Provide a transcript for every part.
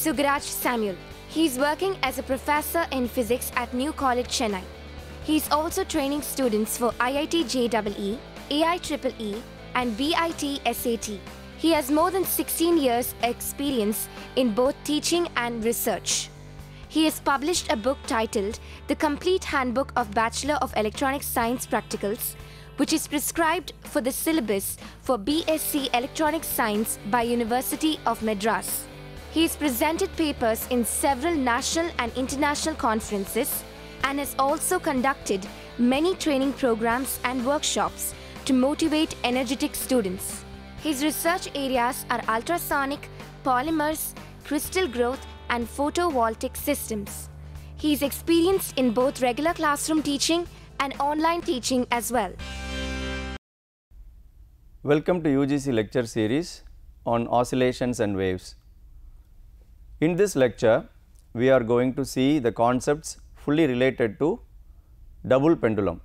Sugaraj Samuel. He is working as a professor in physics at New College, Chennai. He is also training students for IIT JEE, AIEEE and BIT SAT. He has more than 16 years experience in both teaching and research. He has published a book titled The Complete Handbook of Bachelor of Electronic Science Practicals, which is prescribed for the syllabus for BSc Electronic Science by University of Madras. He has presented papers in several national and international conferences and has also conducted many training programs and workshops to motivate energetic students. His research areas are ultrasonic, polymers, crystal growth, and photovoltaic systems. He is experienced in both regular classroom teaching and online teaching as well. Welcome to UGC lecture series on oscillations and waves. In this lecture, we are going to see the concepts fully related to double pendulum.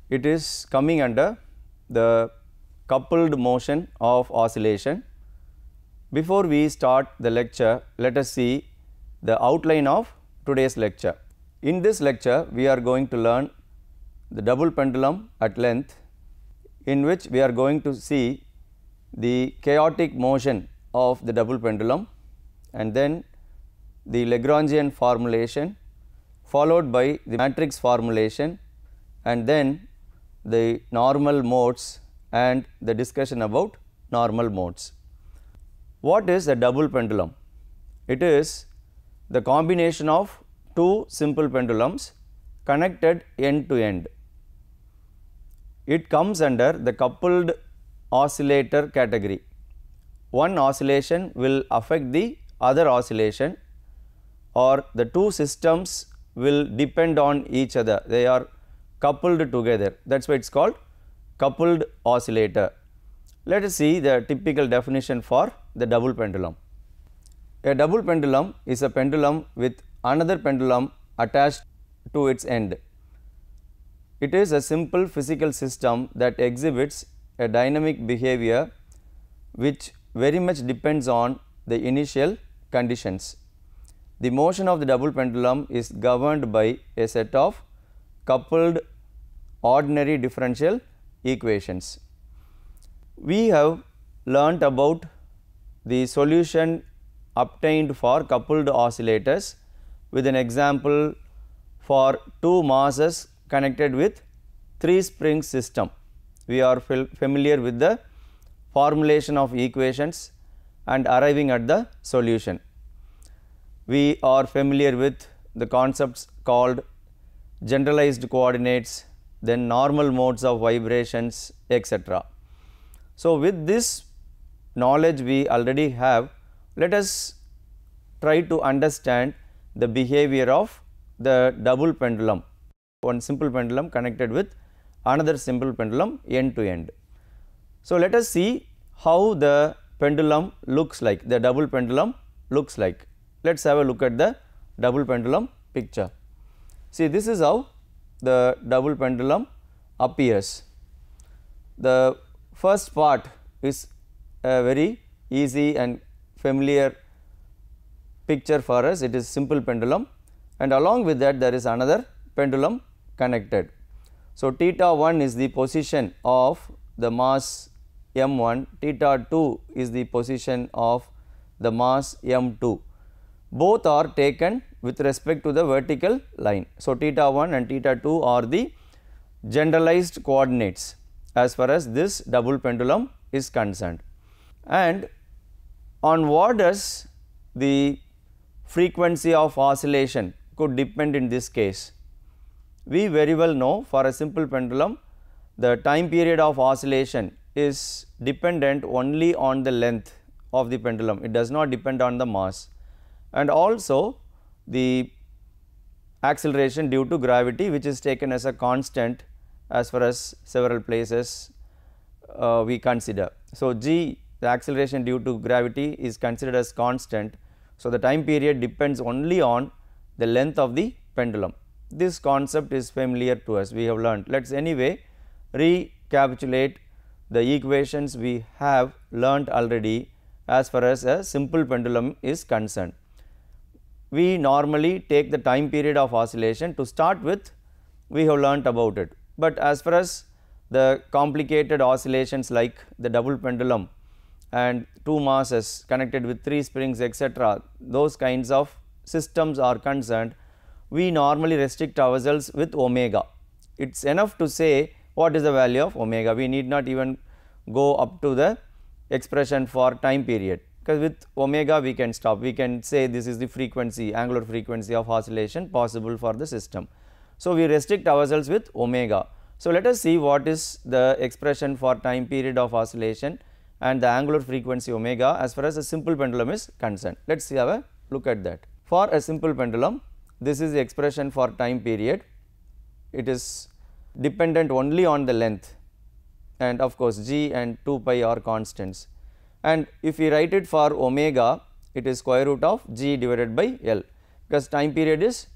It is coming under the coupled motion of oscillation. Before we start the lecture, let us see the outline of today's lecture. In this lecture, we are going to learn the double pendulum at length, in which we are going to see the chaotic motion of the double pendulum and then the Lagrangian formulation, followed by the matrix formulation and then the normal modes and the discussion about normal modes. What is a double pendulum? It is the combination of two simple pendulums connected end to end. It comes under the coupled oscillator category. One oscillation will affect the other oscillation, or the two systems will depend on each other. They are coupled together. That is why it is called coupled oscillator. Let us see the typical definition for the double pendulum. A double pendulum is a pendulum with another pendulum attached to its end. It is a simple physical system that exhibits a dynamic behavior which very much depends on the initial conditions. The motion of the double pendulum is governed by a set of coupled ordinary differential equations. We have learnt about the solution obtained for coupled oscillators with an example for two masses connected with three spring system. We are familiar with the formulation of equations and arriving at the solution. We are familiar with the concepts called generalized coordinates, then normal modes of vibrations, etc. So, with this knowledge we already have, let us try to understand the behavior of the double pendulum, one simple pendulum connected with another simple pendulum end to end. So, let us see how the pendulum looks like, the double pendulum looks like. Let us have a look at the double pendulum picture. See, this is how the double pendulum appears. The first part is a very easy and familiar picture for us. It is simple pendulum, and along with that there is another pendulum connected. So, theta 1 is the position of the mass m1, theta 2 is the position of the mass m2. Both are taken with respect to the vertical line. So, theta 1 and theta 2 are the generalized coordinates as far as this double pendulum is concerned. And on what does the frequency of oscillation could depend in this case? We very well know for a simple pendulum the time period of oscillation is dependent only on the length of the pendulum, it does not depend on the mass, and also the acceleration due to gravity, which is taken as a constant as far as several places we consider. So, g, the acceleration due to gravity, is considered as constant. So, the time period depends only on the length of the pendulum. This concept is familiar to us, we have learnt. Let us anyway recapitulate the equations we have learnt already as far as a simple pendulum is concerned. We normally take the time period of oscillation. To start with, we have learnt about it, but as far as the complicated oscillations like the double pendulum and two masses connected with three springs, etc., those kinds of systems are concerned, we normally restrict ourselves with omega. It is enough to say what is the value of omega. We need not even go up to the expression for time period, because with omega we can stop. We can say this is the frequency, angular frequency of oscillation possible for the system. So, we restrict ourselves with omega. So, let us see what is the expression for time period of oscillation and the angular frequency omega as far as a simple pendulum is concerned. Let us have a look at that. For a simple pendulum, this is the expression for time period. It is dependent only on the length, and of course, g and 2 pi are constants, and if we write it for omega, it is square root of g divided by L, because time period is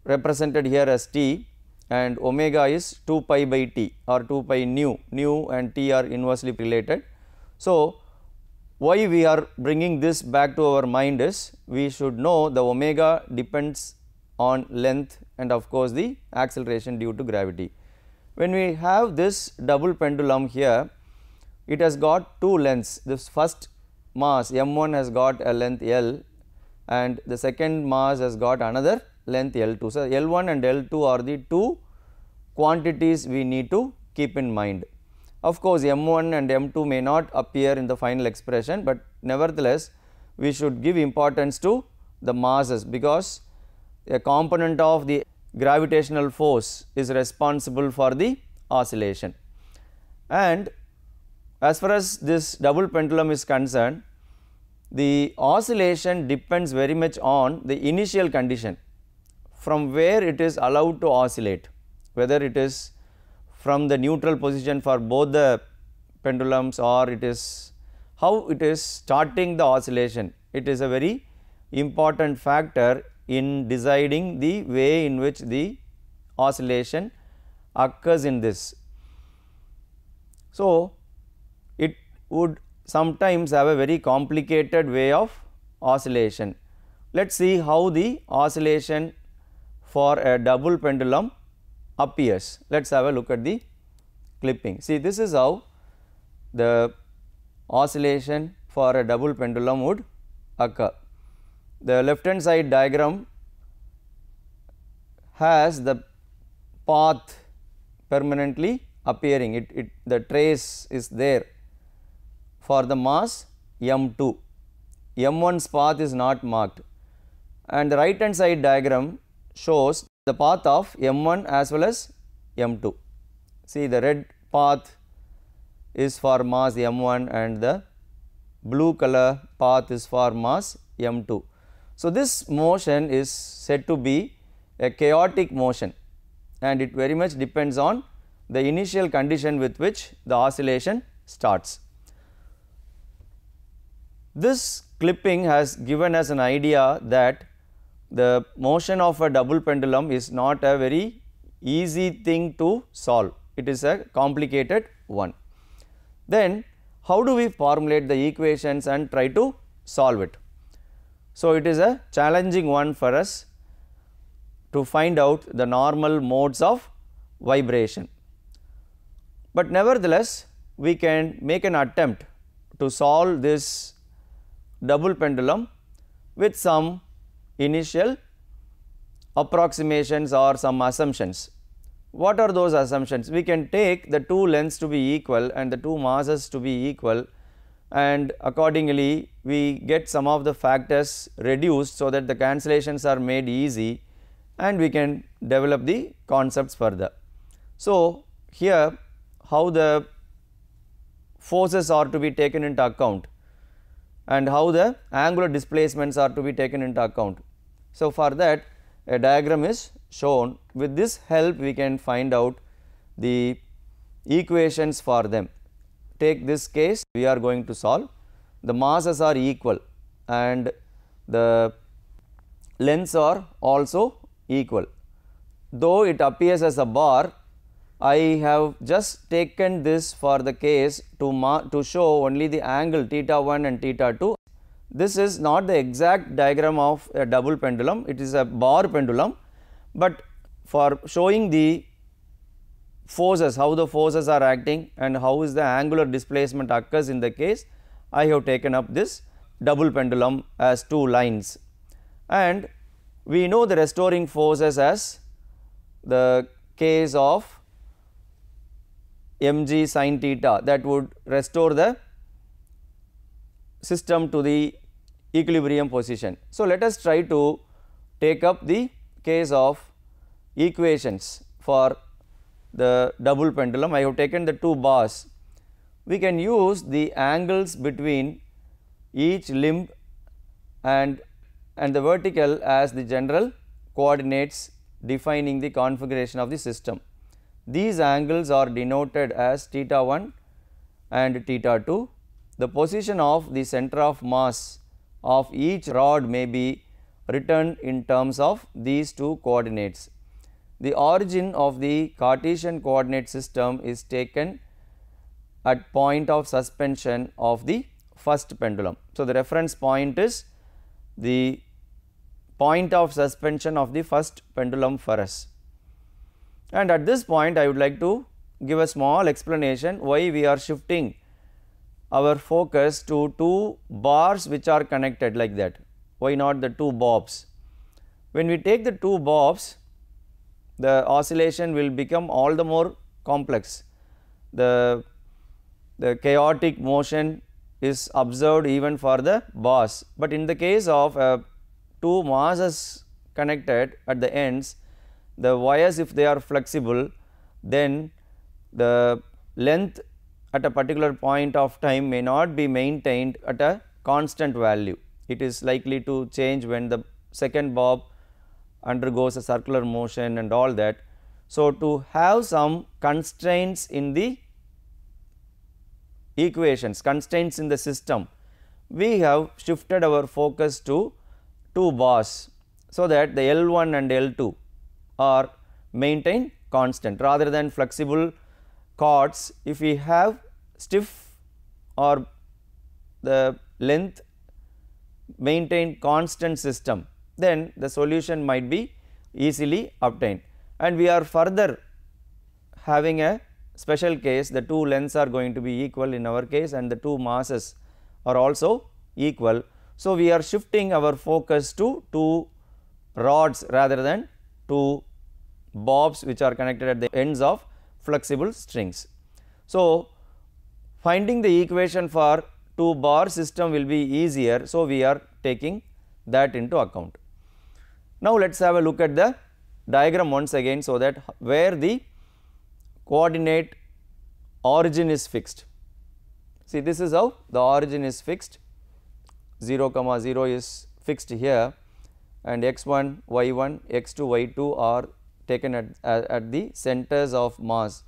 represented here as t and omega is 2 pi by t or 2 pi nu and t are inversely related. So, why we are bringing this back to our mind is we should know the omega depends on length and of course, the acceleration due to gravity. When we have this double pendulum here, it has got two lengths. This first mass m1 has got a length L and the second mass has got another length L2. So, L1 and L2 are the two quantities we need to keep in mind. Of course, m1 and m2 may not appear in the final expression, but nevertheless we should give importance to the masses, because a component of the gravitational force is responsible for the oscillation. And as far as this double pendulum is concerned, the oscillation depends very much on the initial condition from where it is allowed to oscillate, whether it is from the neutral position for both the pendulums or it is how it is starting the oscillation. It is a very important factor in deciding the way in which the oscillation occurs in this. So, it would sometimes have a very complicated way of oscillation. Let us see how the oscillation for a double pendulum appears. Let us have a look at the clipping. See, this is how the oscillation for a double pendulum would occur. The left hand side diagram has the path permanently appearing, the trace is there for the mass m2, m1's path is not marked, and the right hand side diagram shows the path of m1 as well as m2. See, the red path is for mass m1 and the blue color path is for mass m2. So, this motion is said to be a chaotic motion and it very much depends on the initial condition with which the oscillation starts. This clipping has given us an idea that the motion of a double pendulum is not a very easy thing to solve, it is a complicated one. Then how do we formulate the equations and try to solve it? So, it is a challenging one for us to find out the normal modes of vibration, but nevertheless we can make an attempt to solve this double pendulum with some initial approximations or some assumptions. What are those assumptions? We can take the two lengths to be equal and the two masses to be equal, and accordingly we get some of the factors reduced so that the cancellations are made easy and we can develop the concepts further. So, here how the forces are to be taken into account and how the angular displacements are to be taken into account. So, for that a diagram is shown. With this help we can find out the equations for them. Take this case we are going to solve. The masses are equal and the lengths are also equal. Though it appears as a bar, I have just taken this for the case to show only the angle theta 1 and theta 2. This is not the exact diagram of a double pendulum, it is a bar pendulum, but for showing the forces, how the forces are acting and how is the angular displacement occurs in the case, I have taken up this double pendulum as two lines, and we know the restoring forces as the case of mg sin theta, that would restore the system to the equilibrium position. So, let us try to take up the case of equations for the double pendulum. I have taken the two bars. We can use the angles between each limb and the vertical as the general coordinates defining the configuration of the system. These angles are denoted as theta 1 and theta 2. The position of the center of mass of each rod may be written in terms of these two coordinates. The origin of the Cartesian coordinate system is taken at point of suspension of the first pendulum. So, the reference point is the point of suspension of the first pendulum for us. And at this point I would like to give a small explanation why we are shifting our focus to two bars which are connected like that. Why not the two bobs? When we take the two bobs, the oscillation will become all the more complex. The chaotic motion is observed even for the bars, but in the case of two masses connected at the ends, the wires, if they are flexible, then the length at a particular point of time may not be maintained at a constant value. It is likely to change when the second bob undergoes a circular motion and all that. So, to have some constraints in the equations, constraints in the system, we have shifted our focus to two bars, so that the L1 and L2 are maintained constant rather than flexible cords. If we have stiff or the length maintained constant system, then the solution might be easily obtained, and we are further having a special case, the two lengths are going to be equal in our case and the two masses are also equal. So, we are shifting our focus to two rods rather than two bobs which are connected at the ends of flexible strings. So, finding the equation for two bar system will be easier. So, we are taking that into account. Now, let us have a look at the diagram once again, so that where the coordinate origin is fixed. See, this is how the origin is fixed, 0, 0 is fixed here, and x1, y1, x2, y2 are taken at the centers of mass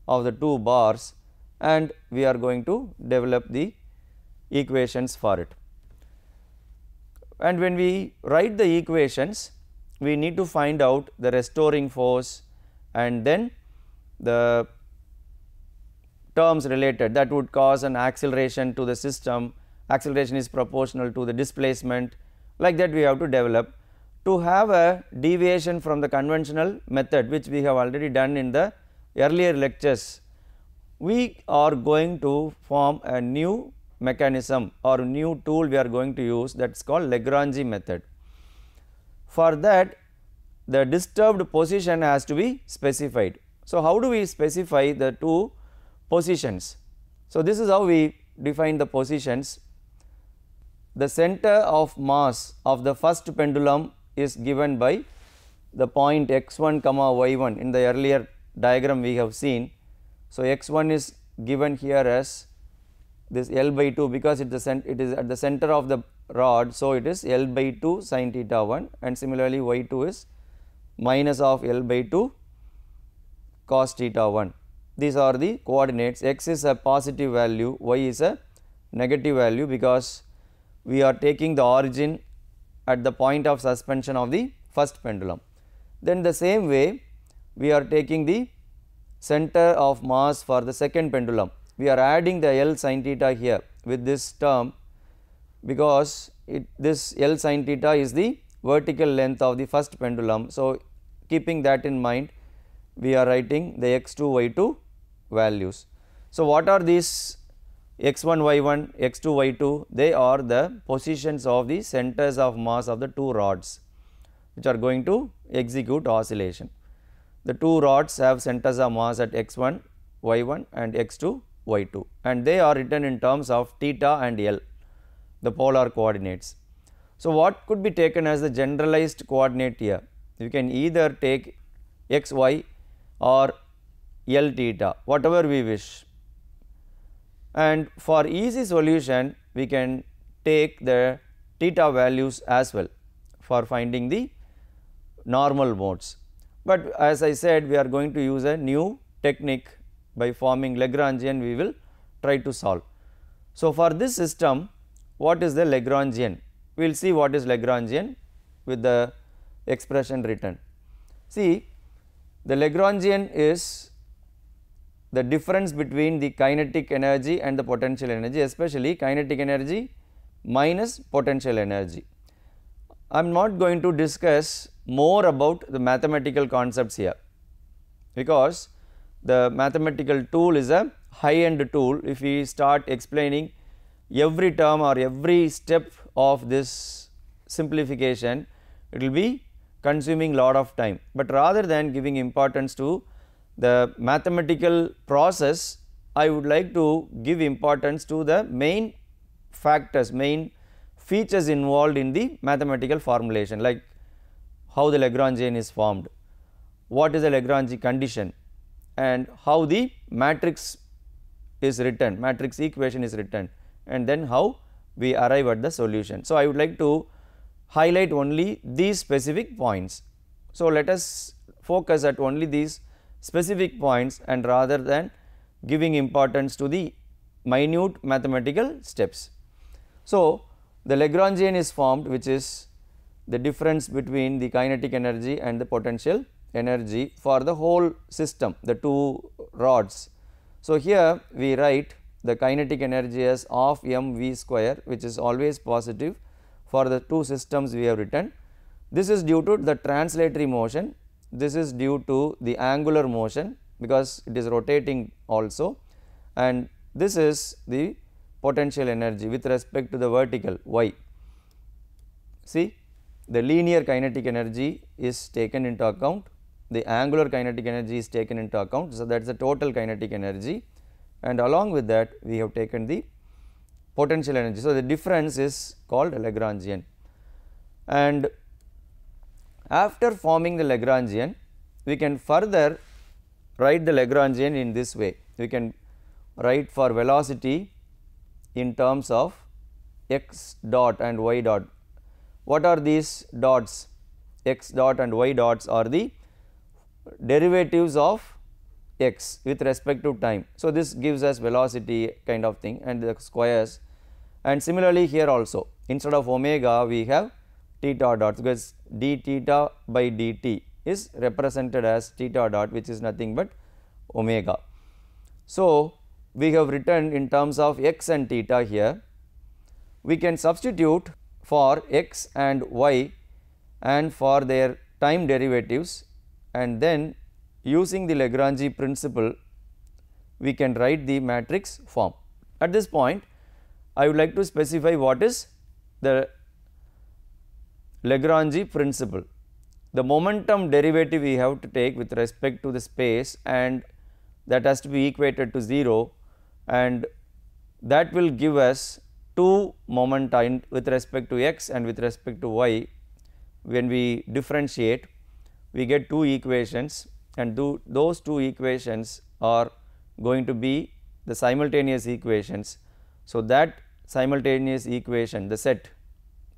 of the two bars, and we are going to develop the equations for it. And when we write the equations, we need to find out the restoring force and then the terms related that would cause an acceleration to the system. Acceleration is proportional to the displacement, like that we have to develop. To have a deviation from the conventional method, which we have already done in the earlier lectures, we are going to form a new mechanism or new tool we are going to use, that is called Lagrange method. For that, the disturbed position has to be specified. So, how do we specify the two positions? So, this is how we define the positions. The center of mass of the first pendulum is given by the point x1 comma y1 in the earlier diagram we have seen. So, x1 is given here as this L by 2, because it is at the center of the rod. So, it is L by 2 sin theta 1, and similarly y2 is minus of L by 2 cos theta 1. These are the coordinates. X is a positive value, y is a negative value, because we are taking the origin at the point of suspension of the first pendulum. Then the same way we are taking the center of mass for the second pendulum. We are adding the L sin theta here with this term, because this L sin theta is the vertical length of the first pendulum. So, keeping that in mind, we are writing the x2 y2 values. So, what are these x1 y1 x2 y2? They are the positions of the centers of mass of the two rods which are going to execute oscillation. The two rods have centers of mass at x1 y1 and x2 y2, and they are written in terms of theta and L, the polar coordinates. So, what could be taken as the generalized coordinate here? You can either take x y or L theta, whatever we wish, and for easy solution we can take the theta values as well for finding the normal modes. But as I said, we are going to use a new technique by forming Lagrangian. We will try to solve. So, for this system, what is the Lagrangian? We will see what is Lagrangian with the expression written. See, the Lagrangian is the difference between the kinetic energy and the potential energy, especially kinetic energy minus potential energy. I am not going to discuss more about the mathematical concepts here, because the mathematical tool is a high end tool. If we start explaining every term or every step of this simplification, it will be consuming lot of time, but rather than giving importance to the mathematical process, I would like to give importance to the main factors, main features involved in the mathematical formulation, like how the Lagrangian is formed, what is the Lagrange condition, and how the matrix is written, matrix equation is written, and then how we arrive at the solution. So, I would like to highlight only these specific points. So, let us focus at only these specific points, and rather than giving importance to the minute mathematical steps. So, the Lagrangian is formed, which is the difference between the kinetic energy and the potential energy for the whole system, the two rods. So, here we write the kinetic energy as of mv square, which is always positive for the two systems we have written. This is due to the translatory motion, this is due to the angular motion because it is rotating also, and this is the potential energy with respect to the vertical y. See, the linear kinetic energy is taken into account, the angular kinetic energy is taken into account. So, that is the total kinetic energy, and along with that we have taken the potential energy. So, the difference is called Lagrangian, and after forming the Lagrangian, we can further write the Lagrangian in this way. We can write for velocity in terms of x dot and y dot. What are these dots? X dot and y dots are the derivatives of x with respect to time. So, this gives us velocity kind of thing and the squares, and similarly here also instead of omega we have theta dot, because d theta by dt is represented as theta dot, which is nothing but omega. So, we have written in terms of x and theta here. We can substitute for x and y and for their time derivatives, and then using the Lagrange principle we can write the matrix form. At this point I would like to specify what is the Lagrange principle. The momentum derivative we have to take with respect to the space, and that has to be equated to 0, and that will give us two momenta with respect to x and with respect to y. When we differentiate we get two equations, and those two equations are going to be the simultaneous equations. So, that simultaneous equation, the set,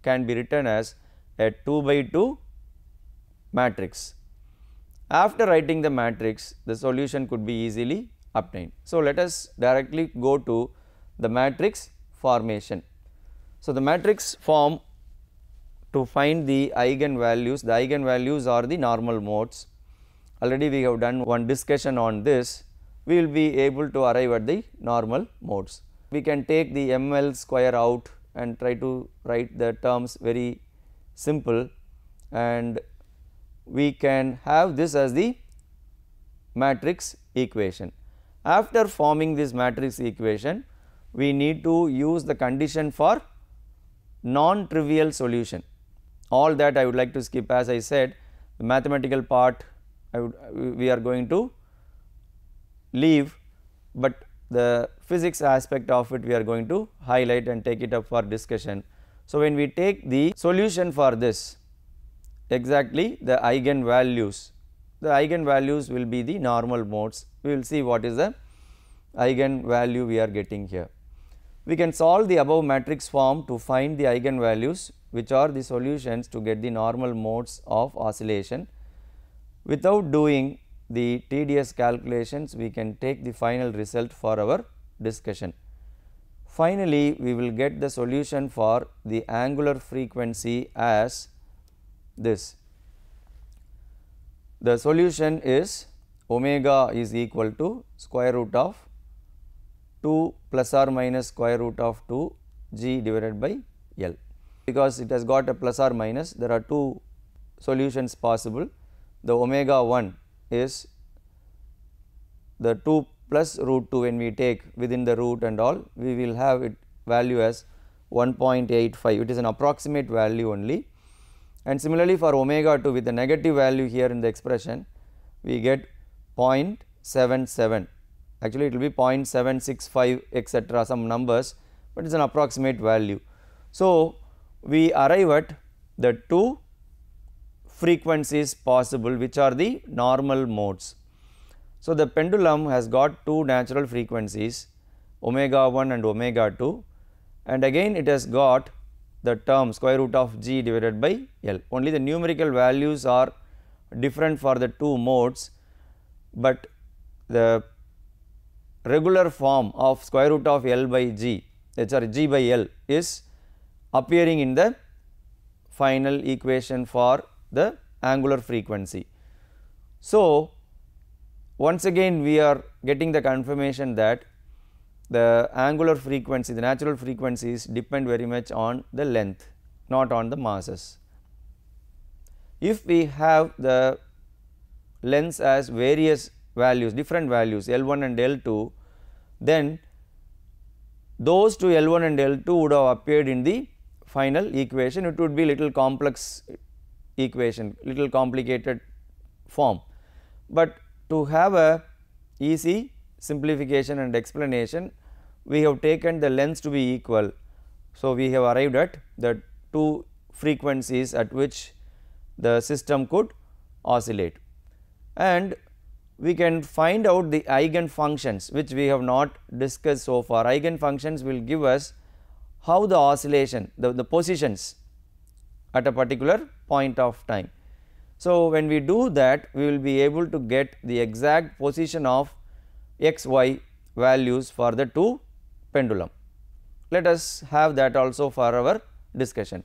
can be written as a 2 by 2 matrix. After writing the matrix, the solution could be easily obtained. So, let us directly go to the matrix formation. So, the matrix form to find the eigenvalues are the normal modes, already we have done one discussion on this, we will be able to arrive at the normal modes. We can take the ml square out and try to write the terms very simple, and we can have this as the matrix equation. After forming this matrix equation, we need to use the condition for non-trivial solution. All that I would like to skip. As I said, the mathematical part we are going to leave, but the physics aspect of it we are going to highlight and take it up for discussion. So, when we take the solution for this, exactly the eigenvalues will be the normal modes. We will see what is the eigenvalue we are getting here. We can solve the above matrix form to find the eigenvalues, which are the solutions to get the normal modes of oscillation. Without doing the tedious calculations, we can take the final result for our discussion. Finally, we will get the solution for the angular frequency as this. The solution is omega is equal to square root of 2 plus or minus square root of 2 g divided by L. Because it has got a plus or minus, there are two solutions possible. The omega 1 is the 2 plus root 2, when we take within the root and all, we will have it value as 1.85. It is an approximate value only. And similarly, for omega 2 with the negative value here in the expression, we get 0.77. Actually, it will be 0.765 etc. some numbers, but it is an approximate value. So, we arrive at the two frequencies possible, which are the normal modes. So, the pendulum has got two natural frequencies, omega 1 and omega 2, and again it has got the term square root of g divided by L. Only the numerical values are different for the two modes, but the regular form of square root of L by g, sorry, g by L is appearing in the final equation for the angular frequency. So, once again we are getting the confirmation that the angular frequency, the natural frequencies depend very much on the length, not on the masses. If we have the lengths as various values, different values L1 and L2, then those two L1 and L2 would have appeared in the final equation. It would be little complex equation, little complicated form, but to have a easy simplification and explanation, we have taken the lengths to be equal. So, we have arrived at the two frequencies at which the system could oscillate, and we can find out the eigen functions, which we have not discussed so far. Eigen functions will give us how the oscillation, the positions at a particular point of time. So, when we do that, we will be able to get the exact position of x, y values for the two pendulum. Let us have that also for our discussion.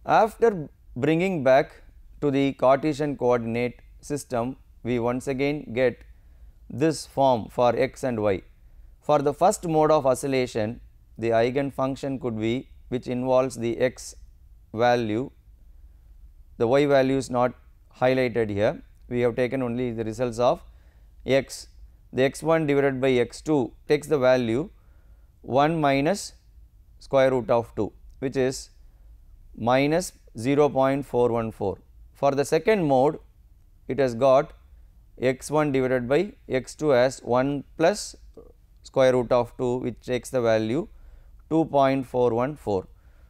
After bringing back to the Cartesian coordinate system, we once again get this form for x and y. For the first mode of oscillation, the eigen function could be, which involves the x value, the y value is not highlighted here, we have taken only the results of x. The x1 divided by x2 takes the value 1 minus square root of 2, which is minus 0.414. For the second mode, it has got x1 divided by x2 as 1 plus square root of 2, which takes the value 2.414.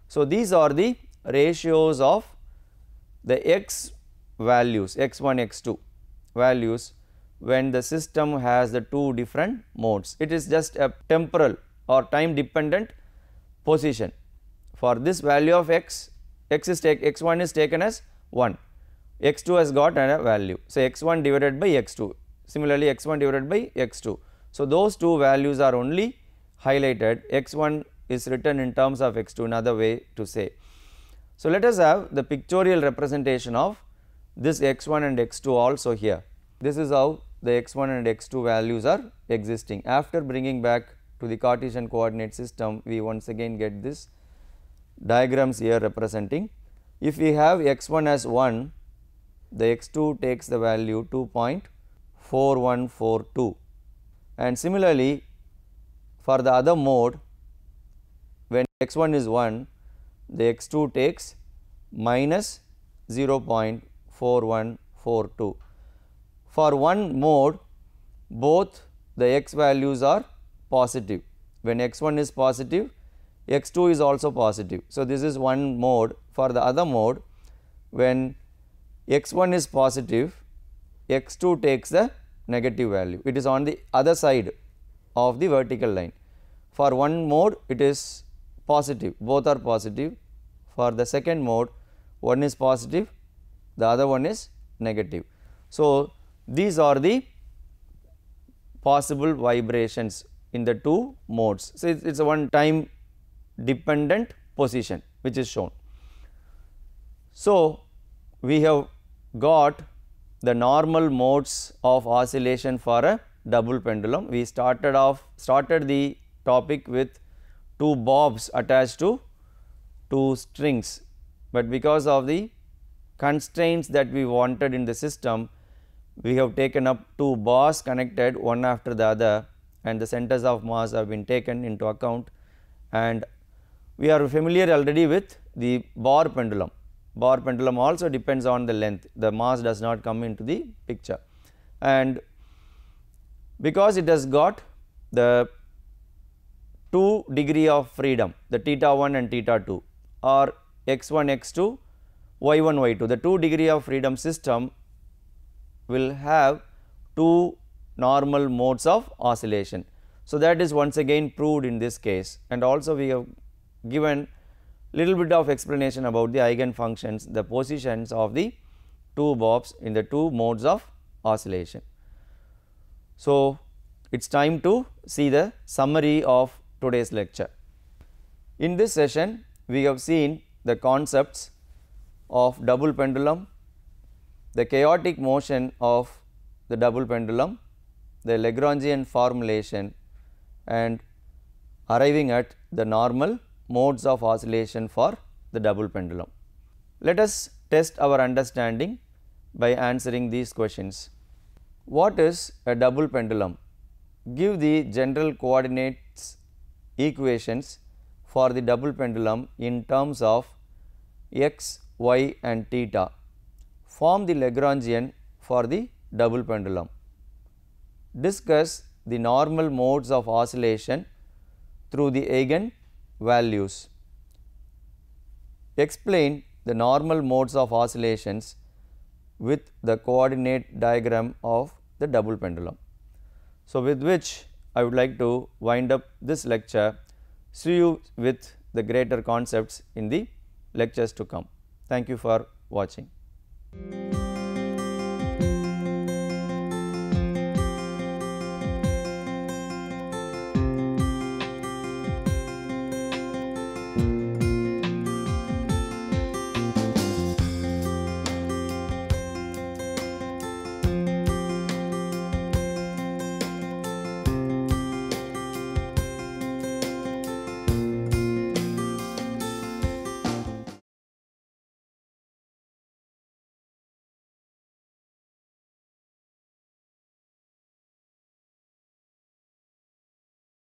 So, these are the ratios of the x values, x1, x2 values when the system has the two different modes. It is just a temporal or time dependent position. For this value of x, x1 is taken as 1, x2 has got a value. So, x1 divided by x2, similarly x1 divided by x2. So, those two values are only highlighted, x1 is written in terms of x2, another way to say. So, let us have the pictorial representation of this x1 and x2 also here. This is how the x1 and x2 values are existing. After bringing back to the Cartesian coordinate system, we once again get this diagrams here representing. If we have x1 as 1, the x2 takes the value 2.4142, and similarly for the other mode, when x1 is 1, the x2 takes minus 0.4142. For one mode, both the x values are positive. When x1 is positive, x2 is also positive. So, this is one mode. For the other mode, when x1 is positive, x2 takes the negative value. It is on the other side of the vertical line. For one mode, it is positive, both are positive. For the second mode, one is positive, the other one is negative. So, these are the possible vibrations in the two modes. So, it is a one time dependent position which is shown. So, we have got the normal modes of oscillation for a double pendulum. We started the topic with two bobs attached to two strings, but because of the constraints that we wanted in the system, we have taken up two bars connected one after the other, and the centers of mass have been taken into account, and we are familiar already with the bar pendulum. Bar pendulum also depends on the length, the mass does not come into the picture, and because it has got the 2 degree of freedom, the theta 1 and theta 2 or x1 x2 y1 y2, the 2 degree of freedom system will have two normal modes of oscillation. So, that is once again proved in this case, and also we have given little bit of explanation about the eigen functions, the positions of the two bobs in the two modes of oscillation. So, it is time to see the summary of today's lecture. In this session, we have seen the concepts of double pendulum, the chaotic motion of the double pendulum, the Lagrangian formulation, and arriving at the normal modes of oscillation for the double pendulum. Let us test our understanding by answering these questions. What is a double pendulum? Give the general coordinates equations for the double pendulum in terms of x, y and theta. Form the Lagrangian for the double pendulum. Discuss the normal modes of oscillation through the eigen values. Explain the normal modes of oscillations with the coordinate diagram of the double pendulum. So, with which I would like to wind up this lecture. See you with the greater concepts in the lectures to come. Thank you for watching.